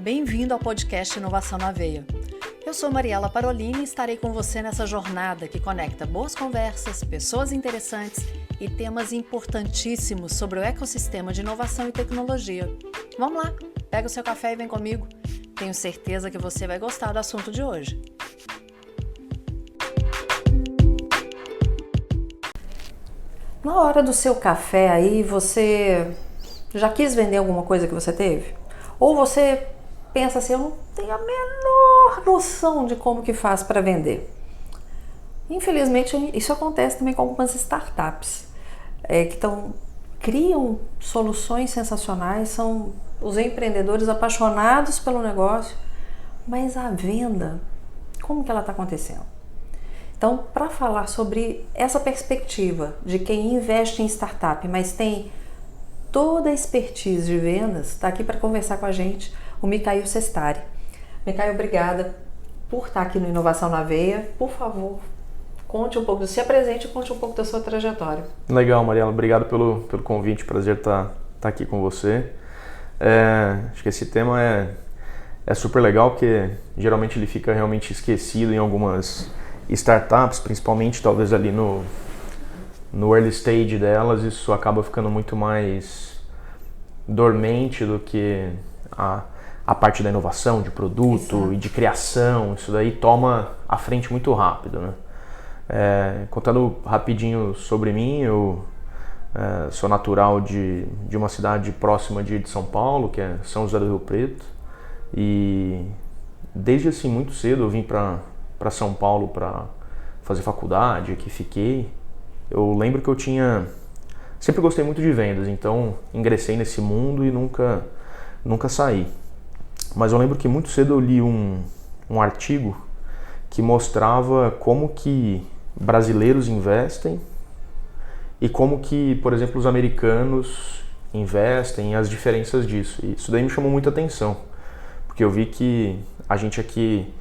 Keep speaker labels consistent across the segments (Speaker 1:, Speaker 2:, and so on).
Speaker 1: Bem-vindo ao podcast Inovação na Veia. Eu sou Mariela Parolini e estarei com você nessa jornada que conecta boas conversas, pessoas interessantes e temas importantíssimos sobre o ecossistema de inovação e tecnologia. Vamos lá, pega o seu café e vem comigo. Tenho certeza que você vai gostar do assunto de hoje. Na hora do seu café aí, você já quis vender alguma coisa que você teve? Ou você pensa assim, eu não tenho a menor noção de como que faz para vender. Infelizmente, isso acontece também com algumas startups que criam soluções sensacionais, são os empreendedores apaixonados pelo negócio, mas a venda, como que ela está acontecendo? Então, para falar sobre essa perspectiva de quem investe em startup, mas tem toda a expertise de vendas, está aqui para conversar com a gente o Mikhail Sestari. Mikhail, obrigada por estar aqui no Inovação na Veia. Por favor, se apresente e conte um pouco da sua trajetória.
Speaker 2: Legal, Mariela, obrigado pelo convite, prazer estar aqui com você. Acho que esse tema é super legal, porque geralmente ele fica realmente esquecido em algumas startups, principalmente talvez ali no early stage delas, isso acaba ficando muito mais dormente do que a parte da inovação, de produto. Exato. E de criação. Isso daí toma a frente muito rápido, né? Contando rapidinho sobre mim, eu sou natural de uma cidade próxima de São Paulo, que é São José do Rio Preto, e desde assim muito cedo eu vim para São Paulo para fazer faculdade, aqui fiquei. Eu lembro que eu sempre gostei muito de vendas, então ingressei nesse mundo e nunca saí. Mas eu lembro que muito cedo eu li um artigo que mostrava como que brasileiros investem e como que, por exemplo, os americanos investem e as diferenças disso. E isso daí me chamou muita atenção, porque eu vi que a gente aqui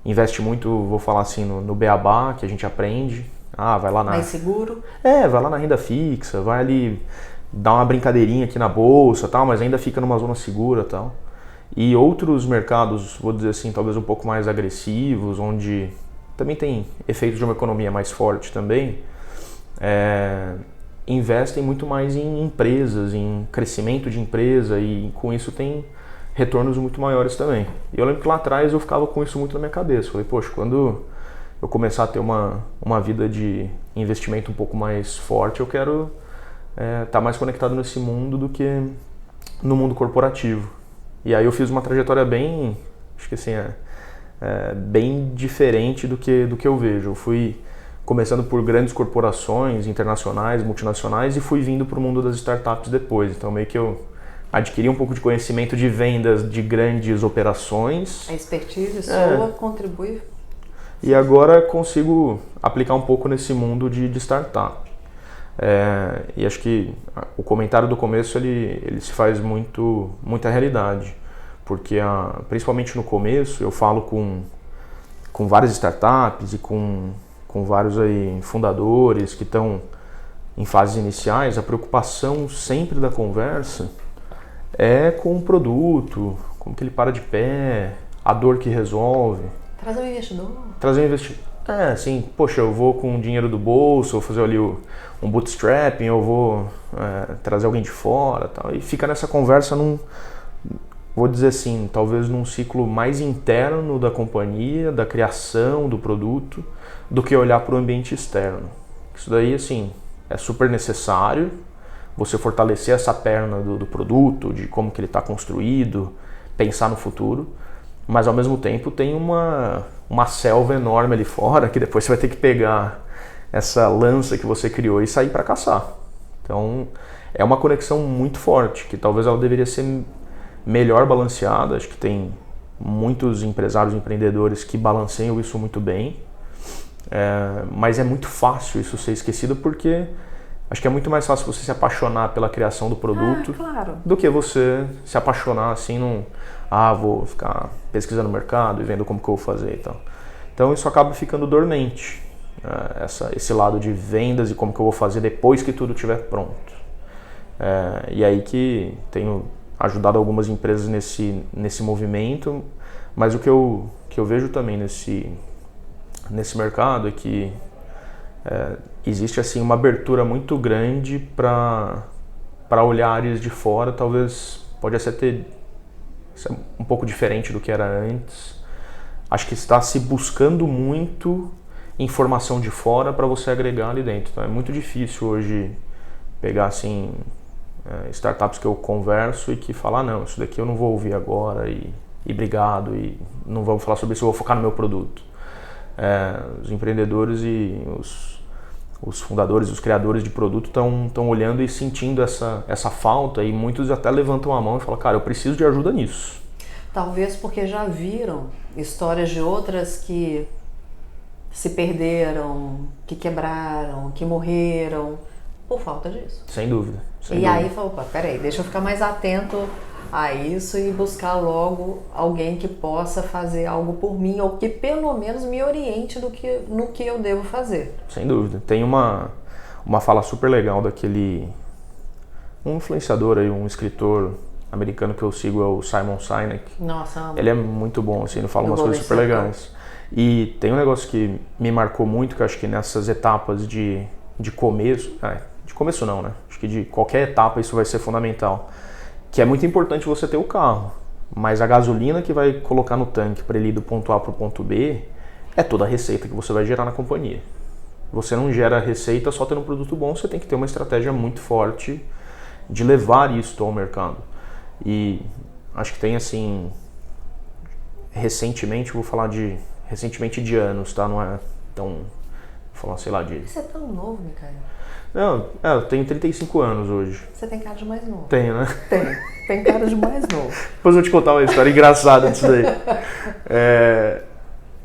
Speaker 2: investe muito, vou falar assim, no beabá, que a gente aprende. Vai lá
Speaker 1: mais seguro?
Speaker 2: Vai lá na renda fixa, vai ali dar uma brincadeirinha aqui na bolsa, tal, mas ainda fica numa zona segura, tal. E outros mercados, vou dizer assim, talvez um pouco mais agressivos, onde também tem efeito de uma economia mais forte também, investem muito mais em empresas, em crescimento de empresa, e com isso tem retornos muito maiores também. E eu lembro que lá atrás eu ficava com isso muito na minha cabeça. Falei, poxa, quando eu começar a ter uma vida de investimento um pouco mais forte, eu quero estar mais conectado nesse mundo do que no mundo corporativo. E aí eu fiz uma trajetória bem, acho que assim, bem diferente do que eu vejo. Eu fui começando por grandes corporações internacionais, multinacionais, e fui vindo para o mundo das startups depois. Então meio que eu adquiri um pouco de conhecimento de vendas de grandes operações.
Speaker 1: A expertise sua contribui.
Speaker 2: E agora consigo aplicar um pouco nesse mundo de startup. E acho que o comentário do começo ele se faz muita realidade, porque principalmente no começo eu falo com várias startups e com vários aí fundadores que estão em fases iniciais. A preocupação sempre da conversa é com o produto, como que ele para de pé, a dor que resolve.
Speaker 1: Trazer um investidor.
Speaker 2: Assim, poxa, eu vou com o dinheiro do bolso, vou fazer ali um bootstrapping, eu vou trazer alguém de fora, tal. E fica nessa conversa vou dizer assim, talvez num ciclo mais interno da companhia, da criação do produto, do que olhar para o ambiente externo. Isso daí, assim, é super necessário, você fortalecer essa perna do produto, de como que ele está construído, pensar no futuro, mas ao mesmo tempo tem uma selva enorme ali fora, que depois você vai ter que pegar essa lança que você criou e sair para caçar. Então é uma conexão muito forte, que talvez ela deveria ser melhor balanceada. Acho que tem muitos empresários e empreendedores que balanceiam isso muito bem, mas é muito fácil isso ser esquecido, porque acho que é muito mais fácil você se apaixonar pela criação do produto,
Speaker 1: claro,
Speaker 2: do que você se apaixonar assim vou ficar pesquisando o mercado e vendo como que eu vou fazer e tal. Então isso acaba ficando dormente, esse lado de vendas e como que eu vou fazer depois que tudo estiver pronto. E aí que tenho ajudado algumas empresas nesse movimento, mas o que eu vejo também nesse mercado é que existe assim uma abertura muito grande para olhares de fora. Talvez pode até ser um pouco diferente do que era antes. Acho que está se buscando muito informação de fora para você agregar ali dentro. Então é muito difícil hoje pegar assim startups que eu converso e que falar, não, isso daqui eu não vou ouvir agora e obrigado, e não vamos falar sobre isso, eu vou focar no meu produto. Os empreendedores e os fundadores, os criadores de produto estão olhando e sentindo essa falta, e muitos até levantam a mão e falam, cara, eu preciso de ajuda nisso.
Speaker 1: Talvez porque já viram histórias de outras que se perderam, que quebraram, que morreram por falta disso.
Speaker 2: Sem dúvida.
Speaker 1: Aí falou, peraí, deixa eu ficar mais atento a isso e buscar logo alguém que possa fazer algo por mim, ou que pelo menos me oriente no que eu devo fazer.
Speaker 2: Sem dúvida. Tem uma fala super legal um influenciador aí, um escritor americano que eu sigo, é o Simon Sinek.
Speaker 1: Nossa, amo.
Speaker 2: Ele é muito bom, assim, ele fala umas coisas super legais. E tem um negócio que me marcou muito, que eu acho que nessas etapas de começo, de começo não, né? Acho que de qualquer etapa isso vai ser fundamental. Que é muito importante você ter o carro, mas a gasolina que vai colocar no tanque para ele ir do ponto A para o ponto B é toda a receita que você vai gerar na companhia. Você não gera receita só tendo um produto bom, você tem que ter uma estratégia muito forte de levar isso ao mercado. E acho que tem assim, recentemente de anos, tá? Não é tão, vou falar, sei lá, de...
Speaker 1: Você é tão novo, Micael.
Speaker 2: Não, eu tenho 35 anos hoje.
Speaker 1: Você tem cara de mais novo.
Speaker 2: Tenho, né?
Speaker 1: Tem cara de mais novo.
Speaker 2: Depois eu vou te contar uma história engraçada disso daí.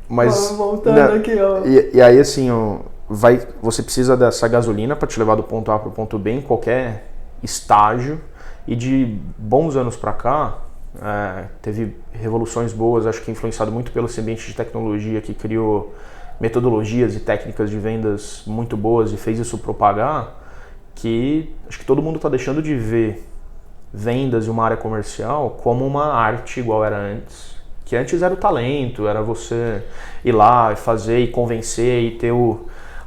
Speaker 2: Mas
Speaker 1: voltando aqui, ó.
Speaker 2: E aí assim, você precisa dessa gasolina para te levar do ponto A para o ponto B em qualquer estágio. E de bons anos para cá, teve revoluções boas, acho que influenciado muito pelo esse ambiente de tecnologia que criou metodologias e técnicas de vendas muito boas e fez isso propagar, que acho que todo mundo está deixando de ver vendas e uma área comercial como uma arte igual era antes. Que antes era o talento, era você ir lá e fazer e convencer e ter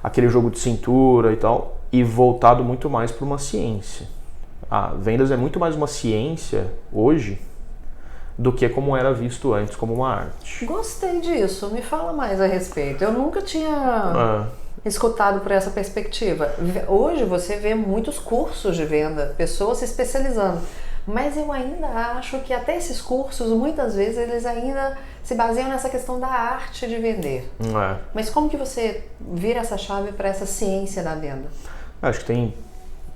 Speaker 2: aquele jogo de cintura e tal, e voltado muito mais para uma ciência. Vendas é muito mais uma ciência hoje do que como era visto antes como uma arte.
Speaker 1: Gostei disso, me fala mais a respeito. Eu nunca tinha escutado por essa perspectiva. Hoje você vê muitos cursos de venda, pessoas se especializando, mas eu ainda acho que até esses cursos, muitas vezes, eles ainda se baseiam nessa questão da arte de vender. Mas como que você vira essa chave para essa ciência da venda?
Speaker 2: Acho que tem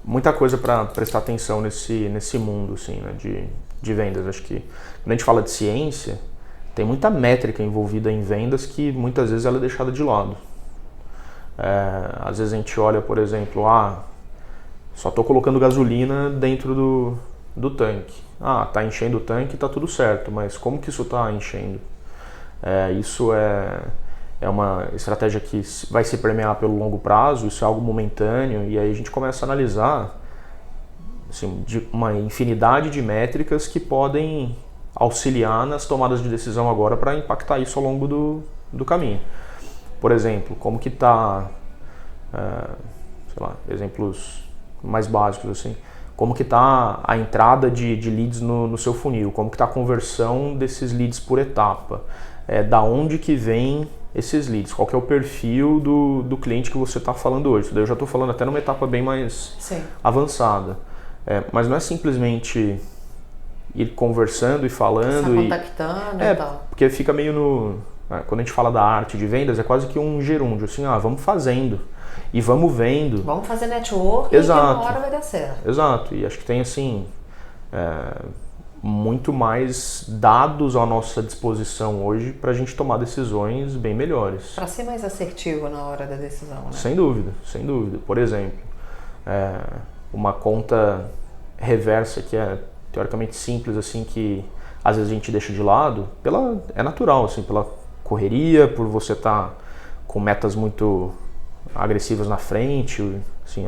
Speaker 2: muita coisa para prestar atenção nesse mundo assim, né, de vendas. Acho que quando a gente fala de ciência, tem muita métrica envolvida em vendas que muitas vezes ela é deixada de lado. Às vezes a gente olha, por exemplo, só estou colocando gasolina dentro do tanque. Tá enchendo o tanque, tá tudo certo, mas como que isso está enchendo? Isso é uma estratégia que vai se permear pelo longo prazo, isso é algo momentâneo, e aí a gente começa a analisar assim, uma infinidade de métricas que podem auxiliar nas tomadas de decisão agora para impactar isso ao longo do caminho. Por exemplo, como que está, sei lá, exemplos mais básicos assim, como que está a entrada de leads no seu funil, como que está a conversão desses leads por etapa, da onde que vem esses leads, qual que é o perfil do cliente que você está falando hoje. Isso daí eu já estou falando até numa etapa bem mais avançada. Mas não é simplesmente ir conversando e falando.
Speaker 1: Contactando e tal.
Speaker 2: Porque fica meio quando a gente fala da arte de vendas, é quase que um gerúndio, assim, vamos fazendo e vamos vendo.
Speaker 1: Vamos fazer network.
Speaker 2: Exato.
Speaker 1: E uma hora vai dar certo.
Speaker 2: Exato, e acho que tem assim, muito mais dados à nossa disposição hoje para a gente tomar decisões bem melhores.
Speaker 1: Para ser mais assertivo na hora da decisão, né?
Speaker 2: Sem dúvida, sem dúvida. Por exemplo, uma conta reversa que é teoricamente simples, assim, que às vezes a gente deixa de lado, é natural, assim, pela correria, por você estar com metas muito agressivas na frente, assim,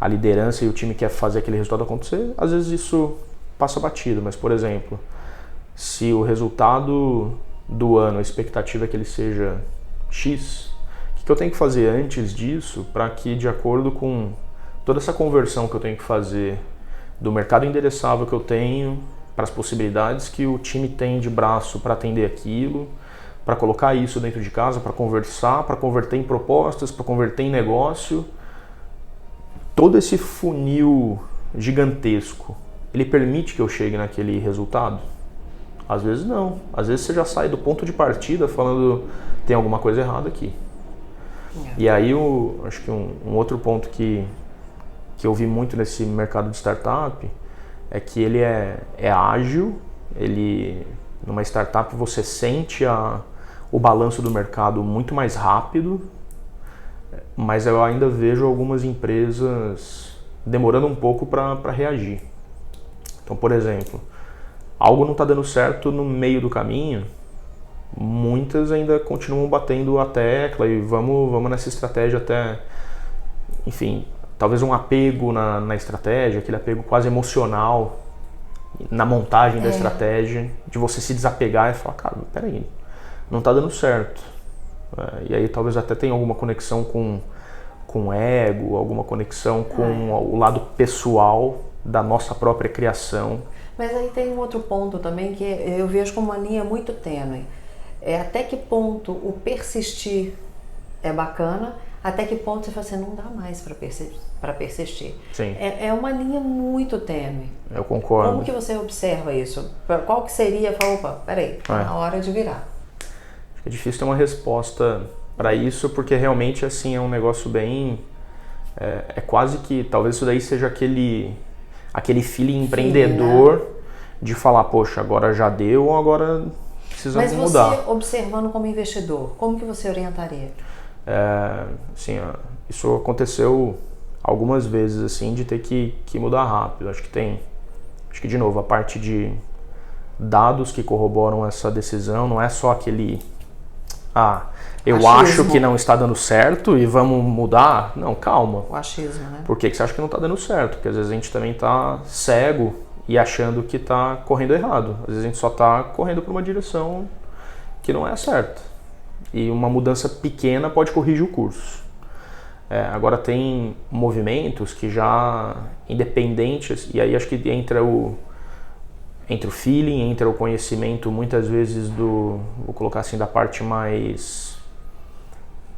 Speaker 2: a liderança e o time quer fazer aquele resultado acontecer, às vezes isso passa batido, mas, por exemplo, se o resultado do ano, a expectativa é que ele seja X, o que eu tenho que fazer antes disso para que, de acordo com toda essa conversão que eu tenho que fazer do mercado endereçável que eu tenho para as possibilidades que o time tem de braço para atender aquilo, para colocar isso dentro de casa, para conversar, para converter em propostas, para converter em negócio, todo esse funil gigantesco, ele permite que eu chegue naquele resultado? Às vezes não. Às vezes você já sai do ponto de partida falando tem alguma coisa errada aqui. E aí acho que um outro ponto que eu vi muito nesse mercado de startup é que ele é ágil, numa startup você sente o balanço do mercado muito mais rápido, mas eu ainda vejo algumas empresas demorando um pouco para reagir. Então, por exemplo, algo não está dando certo no meio do caminho, muitas ainda continuam batendo a tecla e vamos nessa estratégia até, enfim, talvez um apego na estratégia, aquele apego quase emocional na montagem da estratégia, de você se desapegar e falar, cara, peraí, não está dando certo. E aí talvez até tenha alguma conexão com ego, alguma conexão com o lado pessoal da nossa própria criação.
Speaker 1: Mas aí tem um outro ponto também que eu vejo como uma linha muito tênue. Até que ponto o persistir é bacana, até que ponto você fala assim, não dá mais para persistir.
Speaker 2: Sim.
Speaker 1: É uma linha muito tênue.
Speaker 2: Eu concordo.
Speaker 1: Como que você observa isso? Qual que seria, fala, opa, peraí, tá na hora de virar.
Speaker 2: Acho que é difícil ter uma resposta para isso, porque realmente assim é um negócio bem... É quase que, talvez isso daí seja aquele feeling empreendedor, né? De falar, poxa, agora já deu ou agora precisamos mudar.
Speaker 1: Mas você, observando como investidor, como que você orientaria?
Speaker 2: Assim, isso aconteceu algumas vezes, assim, de ter que mudar rápido. Acho que de novo, a parte de dados que corroboram essa decisão não é só aquele... eu
Speaker 1: achismo.
Speaker 2: Acho que não está dando certo e vamos mudar. Não, calma.
Speaker 1: O achismo, né?
Speaker 2: Por que você acha que não está dando certo? Porque às vezes a gente também está cego e achando que está correndo errado. Às vezes a gente só está correndo para uma direção que não é certa. E uma mudança pequena pode corrigir o curso. Agora tem movimentos que já independentes, e aí acho que entra o feeling, entra o conhecimento muitas vezes vou colocar assim, da parte mais...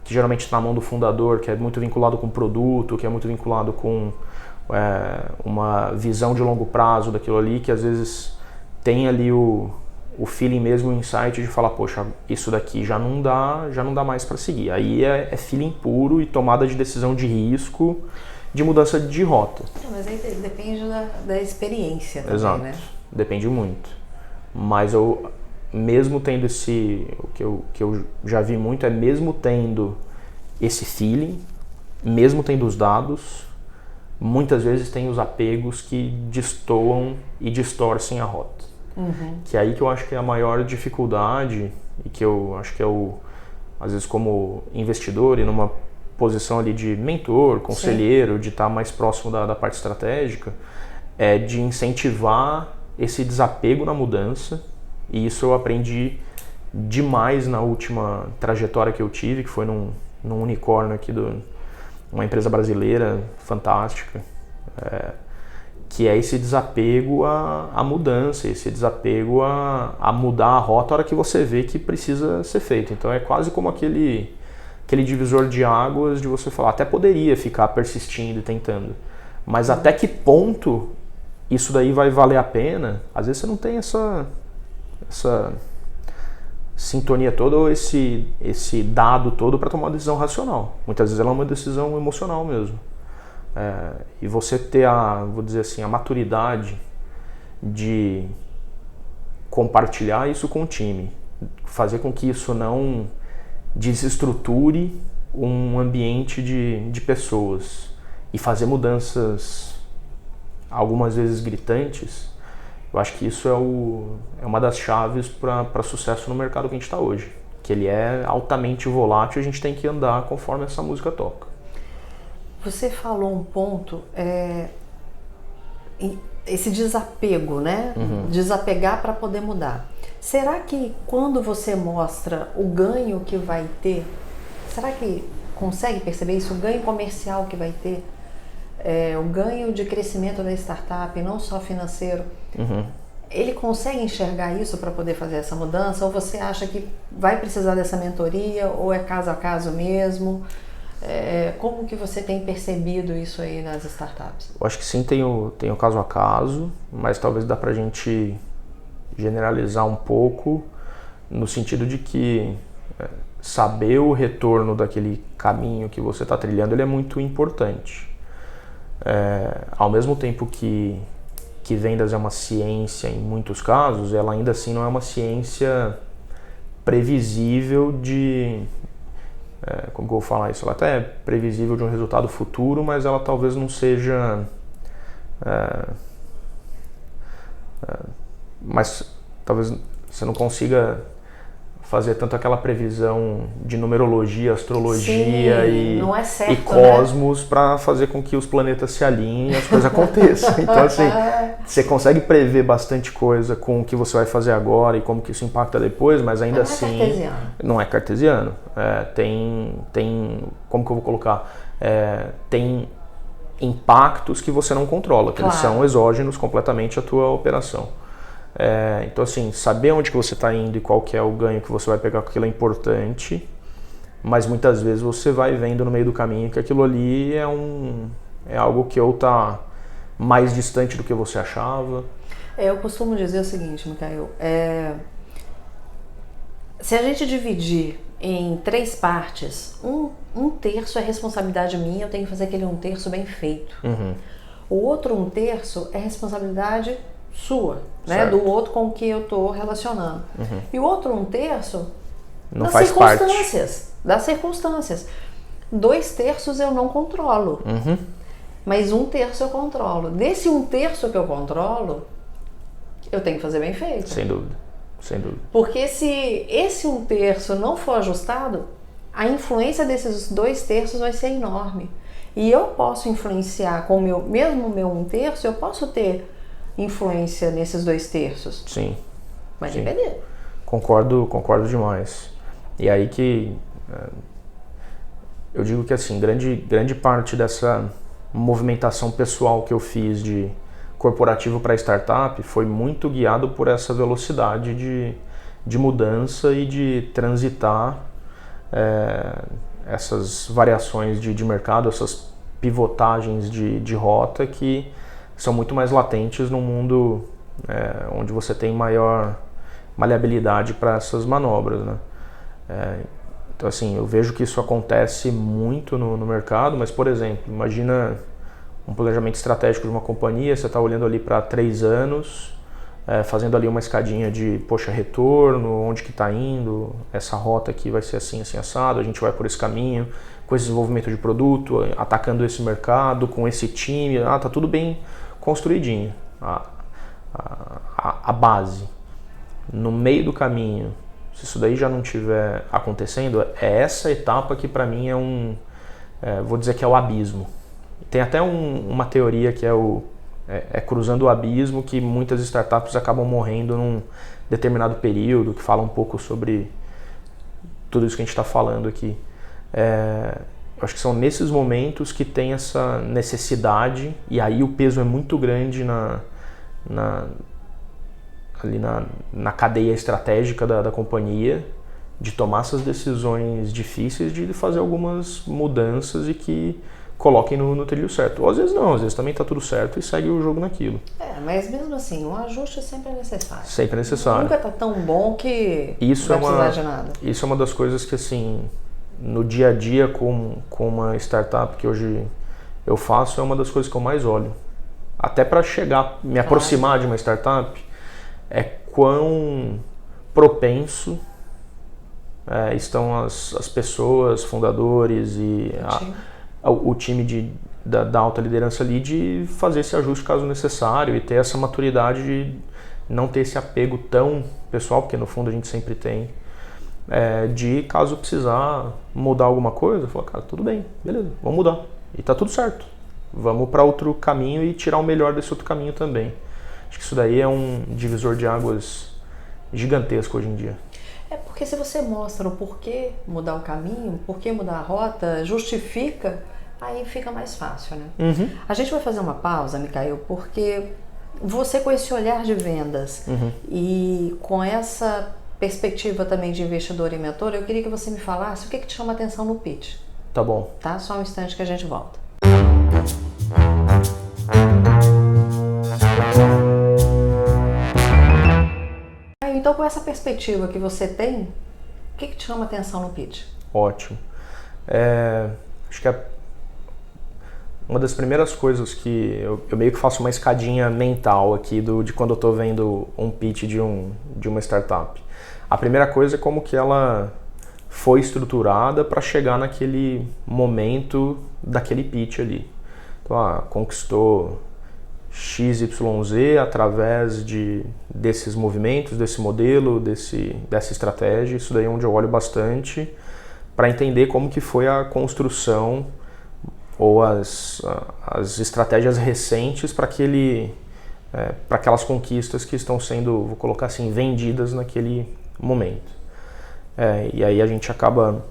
Speaker 2: que geralmente está na mão do fundador, que é muito vinculado com produto, que é muito vinculado com uma visão de longo prazo daquilo ali, que às vezes tem ali o feeling mesmo, o insight de falar, poxa, isso daqui já não dá mais para seguir. Aí é feeling puro e tomada de decisão de risco, de mudança de rota.
Speaker 1: Mas aí depende da experiência também,
Speaker 2: Exato.
Speaker 1: né?
Speaker 2: Depende muito. Mas eu, mesmo tendo o que eu já vi muito, mesmo tendo esse feeling, mesmo tendo os dados, muitas vezes tem os apegos que destoam e distorcem a rota. Uhum. Que é aí que eu acho que é a maior dificuldade e que eu acho que às vezes como investidor e numa posição ali de mentor, conselheiro, de estar mais próximo da parte estratégica, de incentivar esse desapego na mudança. E isso eu aprendi demais na última trajetória que eu tive, que foi num unicórnio aqui uma empresa brasileira fantástica, que é esse desapego à mudança, esse desapego a mudar a rota a hora que você vê que precisa ser feito. Então é quase como aquele divisor de águas de você falar, até poderia ficar persistindo e tentando, mas até que ponto isso daí vai valer a pena? Às vezes você não tem essa sintonia toda ou esse dado todo para tomar uma decisão racional. Muitas vezes ela é uma decisão emocional mesmo. E você ter vou dizer assim, a maturidade de compartilhar isso com o time, fazer com que isso não desestruture um ambiente de pessoas e fazer mudanças algumas vezes gritantes. Eu acho que isso é uma das chaves para sucesso no mercado que a gente está hoje, que ele é altamente volátil e a gente tem que andar conforme essa música toca.
Speaker 1: Você falou um ponto esse desapego, né? Desapegar para poder mudar. Será que quando você mostra o ganho que vai ter, será que consegue perceber isso? O ganho comercial que vai ter, o ganho de crescimento da startup, não só financeiro, ele consegue enxergar isso para poder fazer essa mudança? Ou você acha que vai precisar dessa mentoria, ou é caso a caso mesmo? Como que você tem percebido isso aí nas startups?
Speaker 2: Eu acho que sim, tem o caso a caso, mas talvez dá pra gente generalizar um pouco, no sentido de que saber o retorno daquele caminho que você está trilhando, ele é muito importante. Ao mesmo tempo que vendas é uma ciência em muitos casos, ela ainda assim não é uma ciência previsível de... como que eu vou falar isso? Ela até é previsível de um resultado futuro, mas ela talvez não seja... mas talvez você não consiga fazer tanto aquela previsão de numerologia, astrologia e cosmos, né? Para fazer com que os planetas se alinhem e as coisas aconteçam. Então, assim, você consegue prever bastante coisa com o que você vai fazer agora e como que isso impacta depois, mas ainda assim não é cartesiano. Tem, como que eu vou colocar? Tem impactos que você não controla, que eles são exógenos completamente à tua operação. Então, assim, saber onde que você está indo e qual que é o ganho que você vai pegar com aquilo é importante, mas muitas vezes você vai vendo no meio do caminho que aquilo ali é algo que ou está mais distante do que você achava.
Speaker 1: Eu costumo dizer o seguinte, Micael, se a gente dividir em 3 partes, um terço é responsabilidade minha, eu tenho que fazer aquele 1/3 bem feito. O outro 1/3 é responsabilidade sua, né? Do outro com que eu estou relacionando. E o outro 1/3
Speaker 2: não faz parte
Speaker 1: das circunstâncias. 2/3 eu não controlo, mas 1/3 eu controlo. Desse 1/3 que eu controlo, eu tenho que fazer bem feito.
Speaker 2: Sem dúvida, sem dúvida.
Speaker 1: Porque se esse 1/3 não for ajustado, a influência desses 2/3 vai ser enorme. E eu posso influenciar com mesmo o meu 1/3, eu posso ter influência nesses 2/3.
Speaker 2: Sim.
Speaker 1: Vai depender.
Speaker 2: Concordo demais. E aí que eu digo que assim, grande parte dessa movimentação pessoal que eu fiz de corporativo para startup foi muito guiado por essa velocidade de mudança e de transitar essas variações de mercado, essas pivotagens de rota que são muito mais latentes num mundo onde você tem maior maleabilidade para essas manobras, né? Então, assim, eu vejo que isso acontece muito no mercado, mas, por exemplo, imagina um planejamento estratégico de uma companhia, você está olhando ali para 3 anos, fazendo ali uma escadinha de, retorno, onde que está indo, essa rota aqui vai ser assim, assim, assado, a gente vai por esse caminho, com esse desenvolvimento de produto, atacando esse mercado, com esse time, tá tudo bem construidinho, a base. No meio do caminho, se isso daí já não estiver acontecendo, é essa etapa que para mim vou dizer que é o abismo. Tem até uma teoria que é cruzando o abismo, que muitas startups acabam morrendo num determinado período, que fala um pouco sobre tudo isso que a gente está falando aqui. Eu acho que são nesses momentos que tem essa necessidade, e aí o peso é muito grande ali na cadeia estratégica da companhia, de tomar essas decisões difíceis, de fazer algumas mudanças e que coloquem no trilho certo. Ou às vezes não, às vezes também está tudo certo e segue o jogo naquilo.
Speaker 1: Mas mesmo assim, um ajuste sempre é necessário.
Speaker 2: Sempre é necessário.
Speaker 1: Nunca está tão bom que não vai precisar de nada.
Speaker 2: Isso é uma das coisas que, assim, no dia a dia com uma startup que hoje eu faço, é uma das coisas que eu mais olho. Até para me aproximar de uma startup, é quão propenso estão as pessoas, fundadores e o time da alta liderança ali de fazer esse ajuste caso necessário e ter essa maturidade de não ter esse apego tão pessoal, porque no fundo a gente sempre tem, de caso precisar mudar alguma coisa, falar, cara, tudo bem, beleza, vamos mudar. E tá tudo certo. vamos para outro caminho e tirar o melhor desse outro caminho também. Acho que isso daí é um divisor de águas gigantesco hoje em dia.
Speaker 1: É porque se você mostra o porquê mudar o caminho, porquê mudar a rota, justifica, aí fica mais fácil, né?
Speaker 2: Uhum.
Speaker 1: A gente vai fazer uma pausa, Micael, porque você com esse olhar de vendas e com essa perspectiva também de investidor e mentor, eu queria que você me falasse o que te chama atenção no pitch.
Speaker 2: Tá bom.
Speaker 1: Tá? Só um instante que a gente volta. Então, com essa perspectiva que você tem, o que te chama atenção no pitch?
Speaker 2: Ótimo. Acho que uma das primeiras coisas que eu meio que faço uma escadinha mental aqui de quando eu estou vendo um pitch de uma startup. A primeira coisa é como que ela foi estruturada para chegar naquele momento daquele pitch ali. Então, conquistou XYZ através desses movimentos, desse modelo, dessa estratégia. Isso daí é onde eu olho bastante para entender como que foi a construção ou as estratégias recentes para aquelas conquistas que estão sendo, vou colocar assim, vendidas naquele momento. E aí a gente acaba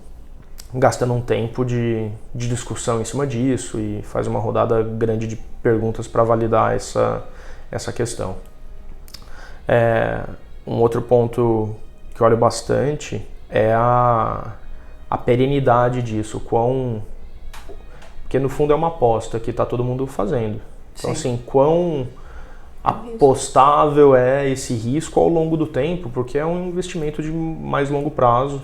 Speaker 2: gastando um tempo de discussão em cima disso e faz uma rodada grande de perguntas para validar essa questão. Um outro ponto que eu olho bastante é a perenidade disso, porque no fundo é uma aposta que está todo mundo fazendo. Então, assim, quão apostável é esse risco ao longo do tempo, porque é um investimento de mais longo prazo.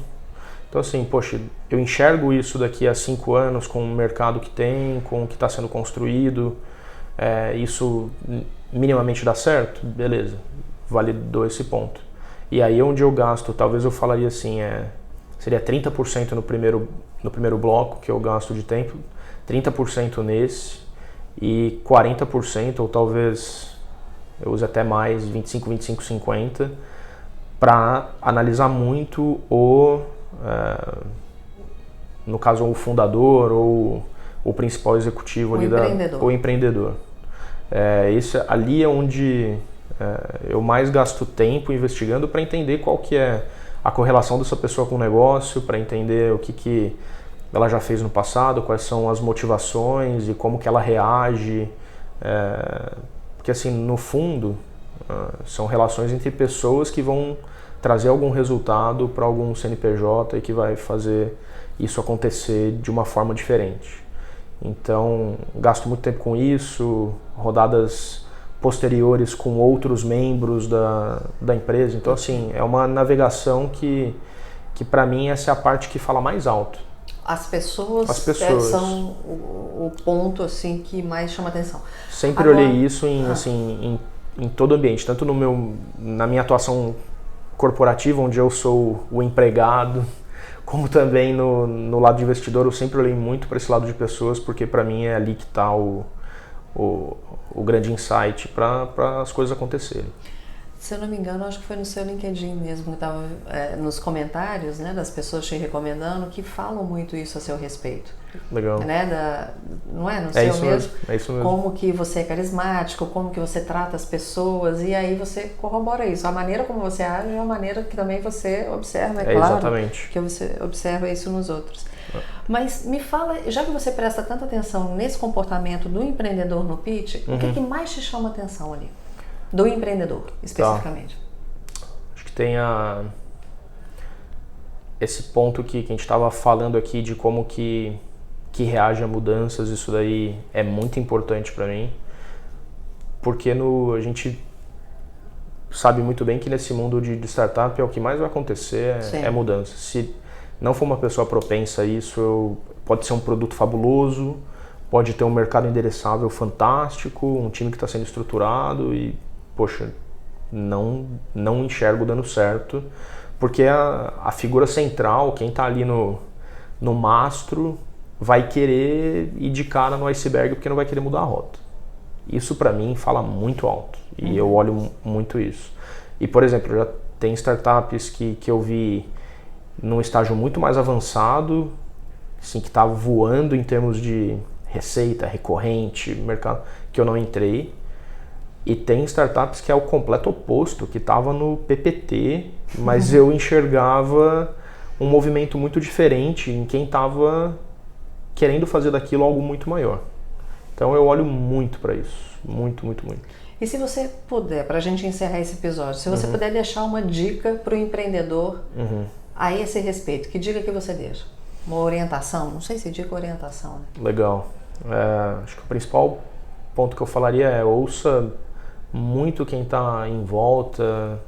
Speaker 2: Então, assim, poxa, eu enxergo isso daqui a 5 anos com o mercado que tem, com o que está sendo construído, isso minimamente dá certo? Beleza, validou esse ponto. E aí onde eu gasto, talvez eu falaria assim, seria 30% no primeiro bloco que eu gasto de tempo, 30% nesse e 40%, ou talvez eu use até mais, 25, 25, 50, para analisar muito no caso, o fundador ou o principal executivo ali o empreendedor. Isso ali é onde eu mais gasto tempo investigando para entender qual que é a correlação dessa pessoa com o negócio, para entender o que ela já fez no passado, quais são as motivações e como que ela reage. Porque assim, no fundo, são relações entre pessoas que vão trazer algum resultado para algum CNPJ e que vai fazer isso acontecer de uma forma diferente. Então, gasto muito tempo com isso, rodadas posteriores com outros membros da empresa. Então, assim, é uma navegação que para mim essa é a parte que fala mais alto.
Speaker 1: As pessoas são o ponto assim que mais chama atenção.
Speaker 2: Sempre olhei isso em todo ambiente, tanto na minha atuação corporativa, onde eu sou o empregado, como também no lado de investidor. Eu sempre olhei muito para esse lado de pessoas, porque para mim é ali que está o grande insight para as coisas acontecerem.
Speaker 1: Se eu não me engano, acho que foi no seu LinkedIn mesmo, que estava nos comentários, né, das pessoas te recomendando, que falam muito isso a seu respeito.
Speaker 2: Legal.
Speaker 1: Né, não é? No seu mesmo?
Speaker 2: É isso mesmo.
Speaker 1: Como que você é carismático, como que você trata as pessoas, e aí você corrobora isso. A maneira como você age é a maneira que também você observa, claro.
Speaker 2: Exatamente.
Speaker 1: Que você observa isso nos outros. Mas me fala, já que você presta tanta atenção nesse comportamento do empreendedor no pitch, o que mais te chama atenção ali? Do empreendedor, especificamente.
Speaker 2: Acho que tem esse ponto que a gente estava falando aqui de como que reage a mudanças. Isso daí é muito importante para mim, porque a gente sabe muito bem que nesse mundo de startup o que mais vai acontecer é mudança. Se não for uma pessoa propensa a isso, pode ser um produto fabuloso, pode ter um mercado endereçável fantástico, um time que está sendo estruturado e, poxa, não enxergo dando certo, porque a figura central, quem está ali no mastro, vai querer ir de cara no iceberg porque não vai querer mudar a rota. Isso para mim fala muito alto e eu olho muito isso. E, por exemplo, já tem startups que eu vi num estágio muito mais avançado, assim, que está voando em termos de receita recorrente, mercado que eu não entrei. E tem startups que é o completo oposto, que estava no PPT, mas eu enxergava um movimento muito diferente em quem estava querendo fazer daquilo algo muito maior. Então eu olho muito para isso, muito, muito, muito.
Speaker 1: E se você puder, para a gente encerrar esse episódio, se você puder deixar uma dica para o empreendedor a esse respeito, que dica que você deixa? Uma orientação? Não sei se dica ou orientação. Né?
Speaker 2: Legal. Acho que o principal ponto que eu falaria é ouça muito quem está em volta.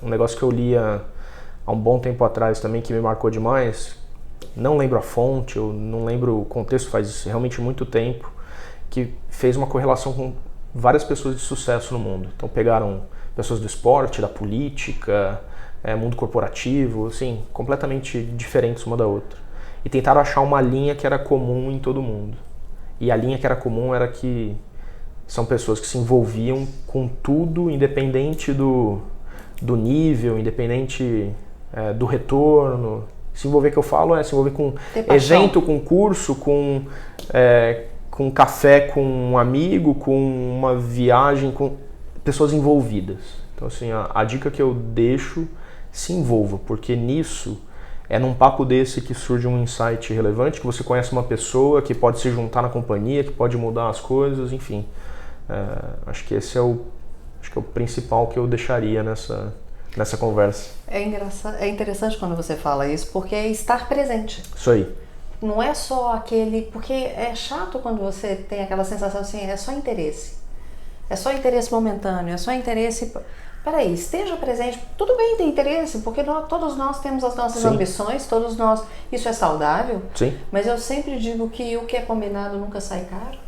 Speaker 2: Um negócio que eu lia há um bom tempo atrás também que me marcou demais, não lembro a fonte, eu não lembro o contexto, faz realmente muito tempo, que fez uma correlação com várias pessoas de sucesso no mundo. Então pegaram pessoas do esporte, da política, mundo corporativo, assim, completamente diferentes uma da outra. E tentaram achar uma linha que era comum em todo mundo. E a linha que era comum era que são pessoas que se envolviam com tudo, independente do nível, independente do retorno. Se envolver, que eu falo, se envolver com evento, com curso, com café com um amigo, com uma viagem, com pessoas envolvidas. Então, assim, a dica que eu deixo, se envolva, porque nisso é num papo desse que surge um insight relevante, que você conhece uma pessoa que pode se juntar na companhia, que pode mudar as coisas, enfim. Acho que esse é o principal que eu deixaria nessa conversa.
Speaker 1: É interessante quando você fala isso, porque é estar presente.
Speaker 2: Isso aí.
Speaker 1: Não é só aquele... Porque é chato quando você tem aquela sensação assim, é só interesse. É só interesse momentâneo, é só interesse... Peraí, esteja presente. Tudo bem ter interesse, porque todos nós temos as nossas ambições, todos nós... Isso é saudável.
Speaker 2: Sim.
Speaker 1: Mas eu sempre digo que o que é combinado nunca sai caro.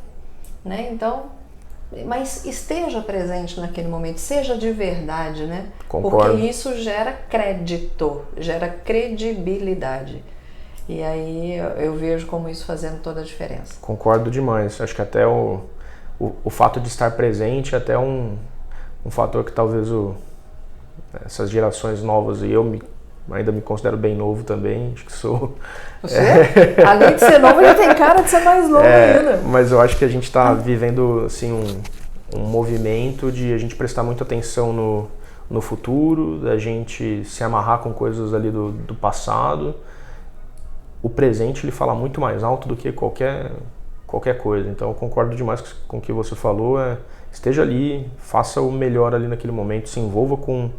Speaker 1: Né? Então... Mas esteja presente naquele momento, seja de verdade, né?
Speaker 2: Concordo.
Speaker 1: Porque isso gera crédito, gera credibilidade. E aí eu vejo como isso fazendo toda a diferença.
Speaker 2: Concordo demais. Acho que até o fato de estar presente é até um fator que talvez essas gerações novas, e eu ainda me considero bem novo também, acho que sou...
Speaker 1: Você? Além de ser novo, ele tem cara de ser mais novo ainda.
Speaker 2: Mas eu acho que a gente está vivendo assim, um movimento de a gente prestar muita atenção no futuro, da gente se amarrar com coisas ali do passado. O presente ele fala muito mais alto do que qualquer coisa. Então eu concordo demais com o que você falou. Esteja ali, faça o melhor ali naquele momento, se envolva com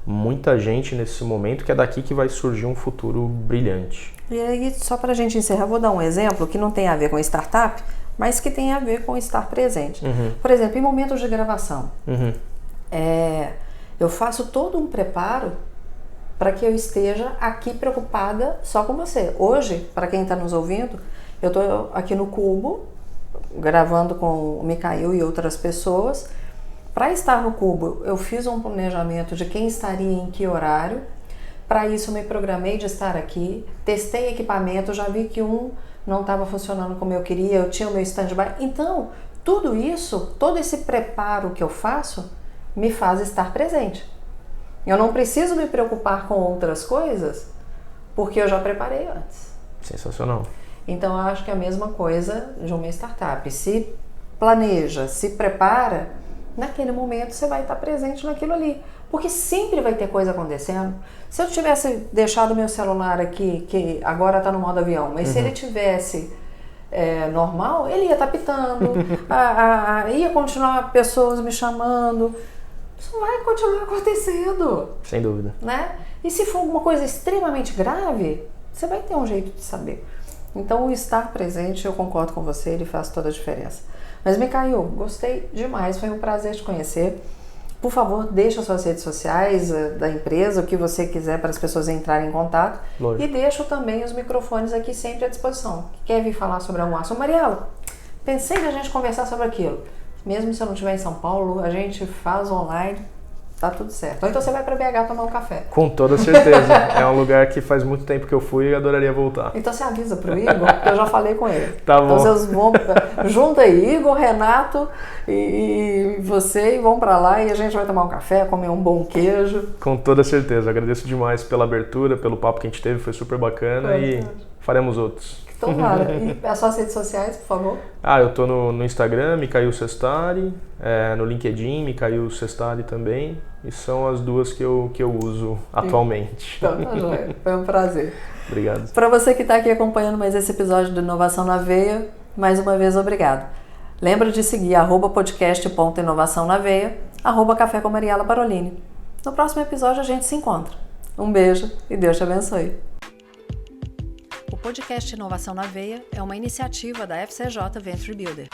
Speaker 2: muita gente nesse momento, que é daqui que vai surgir um futuro brilhante.
Speaker 1: E aí, só para a gente encerrar, vou dar um exemplo que não tem a ver com startup, mas que tem a ver com estar presente. Por exemplo, em momentos de gravação, eu faço todo um preparo para que eu esteja aqui preocupada só com você. Hoje, para quem está nos ouvindo, eu estou aqui no Cubo, gravando com o Micael e outras pessoas. Para estar no Cubo, eu fiz um planejamento de quem estaria em que horário. Para isso, eu me programei de estar aqui, testei equipamento, já vi que um não estava funcionando como eu queria, eu tinha o meu stand-by. Então, tudo isso, todo esse preparo que eu faço, me faz estar presente. Eu não preciso me preocupar com outras coisas, porque eu já preparei antes.
Speaker 2: Sensacional.
Speaker 1: Então, eu acho que é a mesma coisa de uma startup. Se planeja, se prepara, naquele momento você vai estar presente naquilo ali. Porque sempre vai ter coisa acontecendo. Se eu tivesse deixado meu celular aqui, que agora está no modo avião, mas se ele tivesse normal, ele ia estar pitando, ia continuar pessoas me chamando. Isso vai continuar acontecendo.
Speaker 2: Sem dúvida.
Speaker 1: Né? E se for alguma coisa extremamente grave, você vai ter um jeito de saber. Então, o estar presente, eu concordo com você, ele faz toda a diferença. Mas, Micael, gostei demais, foi um prazer te conhecer. Por favor, deixa suas redes sociais da empresa, o que você quiser para as pessoas entrarem em contato.
Speaker 2: Lógico.
Speaker 1: E deixo também os microfones aqui sempre à disposição. Quer vir falar sobre algum assunto? Mariela, pensei na gente conversar sobre aquilo. Mesmo se eu não estiver em São Paulo, a gente faz online, tá tudo certo. Ou então você vai para BH tomar um café.
Speaker 2: Com toda certeza. É um lugar que faz muito tempo que eu fui e adoraria voltar.
Speaker 1: Então você avisa pro Igor, que eu já falei com ele.
Speaker 2: Tá bom.
Speaker 1: Então vocês vão, junta aí, Igor, Renato e você, e vão pra lá e a gente vai tomar um café, comer um bom queijo.
Speaker 2: Com toda certeza. Agradeço demais pela abertura, pelo papo que a gente teve, foi super bacana e faremos outros.
Speaker 1: Tomara. E as suas redes sociais, por favor?
Speaker 2: Eu tô no Instagram, Mikhail Sestari, no LinkedIn, Mikhail Sestari também, e são as duas que eu uso atualmente.
Speaker 1: Então, tá joia. Foi um prazer.
Speaker 2: Obrigado.
Speaker 1: Para você que está aqui acompanhando mais esse episódio do Inovação na Veia, mais uma vez, obrigado. Lembra de seguir @podcast.inovaçãonaveia, @café com Mariela Parolini. No próximo episódio a gente se encontra. Um beijo e Deus te abençoe. O podcast Inovação na Veia é uma iniciativa da FCJ Venture Builder.